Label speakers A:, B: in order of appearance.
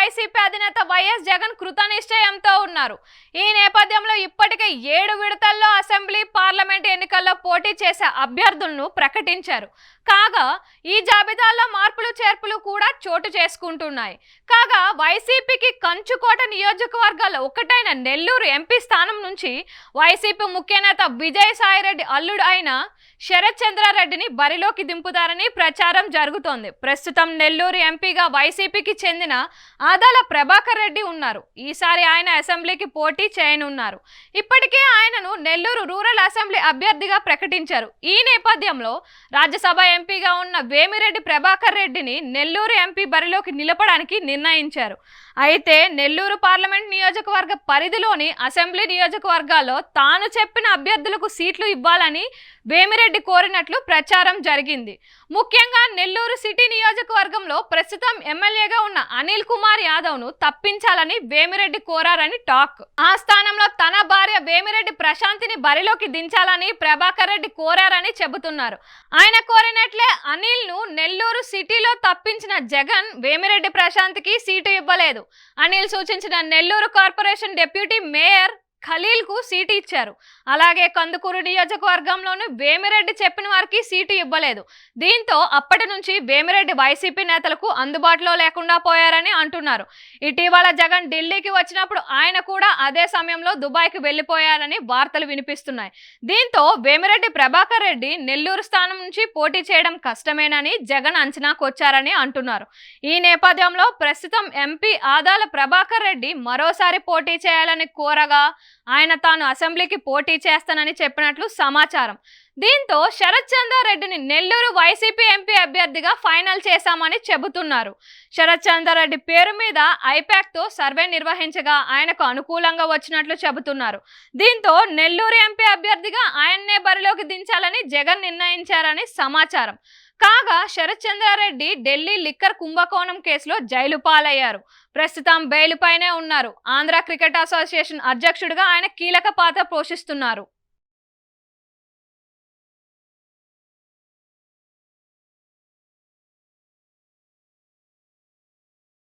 A: YCP అధినేత YS Jagan కృతనిశ్చయంతో ఉన్నారు. ఈ నేపథ్యంలో ఇప్పటికే 7 విడతల్లో అసెంబ్లీ, పార్లమెంట్ ఎన్నికల్లో పోటీ చేసే అభ్యర్థులను ప్రకటించారు. కాగా ఈ జాబితాలో మార్పులు చేర్పులు కూడా చోటు చేసుకుంటున్నాయి. కాగా వైసీపీకి కంచుకోట నియోజకవర్గాల్లో ఒకటైన నెల్లూరు ఎంపీ స్థానం నుంచి వైసీపీ ముఖ్య నేత విజయసాయిరెడ్డి అల్లుడు అయిన శరత్ చంద్రారెడ్డిని బరిలోకి దింపుతారని ప్రచారం జరుగుతోంది. ప్రస్తుతం నెల్లూరు ఎంపీగా వైసీపీకి చెందిన ఆదాల ప్రభాకర్ రెడ్డి ఉన్నారు. ఈసారి ఆయన అసెంబ్లీకి పోటీ చేయనున్నారు. ఇప్పటికే ఆయనను నెల్లూరు రూరల్ అసెంబ్లీ అభ్యర్థిగా ప్రకటించారు. ఈ నేపథ్యంలో రాజ్యసభ ఎంపీగా ఉన్న వేమిరెడ్డి ప్రభాకర్ రెడ్డిని నెల్లూరు ఎంపీ బరిలోకి నిలపడానికి నిర్ణయించారు. అయితే నెల్లూరు పార్లమెంట్ నియోజకవర్గ పరిధిలోని అసెంబ్లీ నియోజకవర్గాల్లో తాను చెప్పిన అభ్యర్థులకు సీట్లు ఇవ్వాలని వేమిరెడ్డి కోరినట్లు ప్రచారం జరిగింది. ముఖ్యంగా నెల్లూరు సిటీ నియోజకవర్గంలో ప్రస్తుతం ఎమ్మెల్యేగా ఉన్న అనిల్ కుమార్ యాదవ్ ను తప్పించాలని వేమిరెడ్డి కోరారని టాక్. ఆ స్థానంలో తన భార్య వేమిరెడ్డి ప్రశాంతిని బరిలోకి దించాలని ప్రభాకర్ రెడ్డి కోరారని చెబుతున్నారు. ఆయన కోరినట్లే అనిల్ ను నెల్లూరు సిటీలో తప్పించిన జగన్ వేమిరెడ్డి ప్రశాంత్కి సీటు ఇవ్వలేదు. అనిల్ సూచించిన Nellore corporation deputy mayor Khaleel కు సీటు ఇచ్చారు. అలాగే కందుకూరు నియోజకవర్గంలోని వేమిరెడ్డి చెప్పిన వారికి సీటు ఇవ్వలేదు. దీంతో అప్పటి నుంచి వేమిరెడ్డి వైసీపీ నేతలకు అందుబాటులో లేకుండా పోయారని అంటున్నారు. ఇటీవల జగన్ ఢిల్లీకి వచ్చినప్పుడు ఆయన కూడా అదే సమయంలో దుబాయ్కి వెళ్లిపోయారని వార్తలు వినిపిస్తున్నాయి. దీంతో వేమిరెడ్డి ప్రభాకర్ రెడ్డి నెల్లూరు స్థానం నుంచి పోటీ చేయడం కష్టమేనని జగన్ అంచనాకు వచ్చారని అంటున్నారు. ఈ నేపథ్యంలో ప్రస్తుతం ఎంపీ ఆదాల ప్రభాకర్ రెడ్డి మరోసారి పోటీ చేయాలని కోరగా ఆయన తాను అసెంబ్లీకి పోటీ చేస్తానని చెప్పినట్లు సమాచారం. దీంతో శరత్ చంద్రారెడ్డిని నెల్లూరు వైసీపీ ఎంపీ అభ్యర్థిగా ఫైనల్ చేశామని చెబుతున్నారు. శరత్ చంద్రారెడ్డి పేరు మీద ఐపాక్ తో సర్వే నిర్వహించగా ఆయనకు అనుకూలంగా వచ్చినట్లు చెబుతున్నారు. దీంతో నెల్లూరు ఎంపీ అభ్యర్థిగా ఆయన్నే బరిలోకి దించాలని జగన్ నిర్ణయించారని సమాచారం. కాగా శరత్ చంద్రారెడ్డి ఢిల్లీ లిక్కర్ కుంభకోణం కేసులో జైలు పాలయ్యారు. ప్రస్తుతం బెయిల్ పైనే ఉన్నారు. ఆంధ్ర క్రికెట్ అసోసియేషన్ అధ్యక్షుడిగా ఆయన కీలక పాత్ర పోషిస్తున్నారు.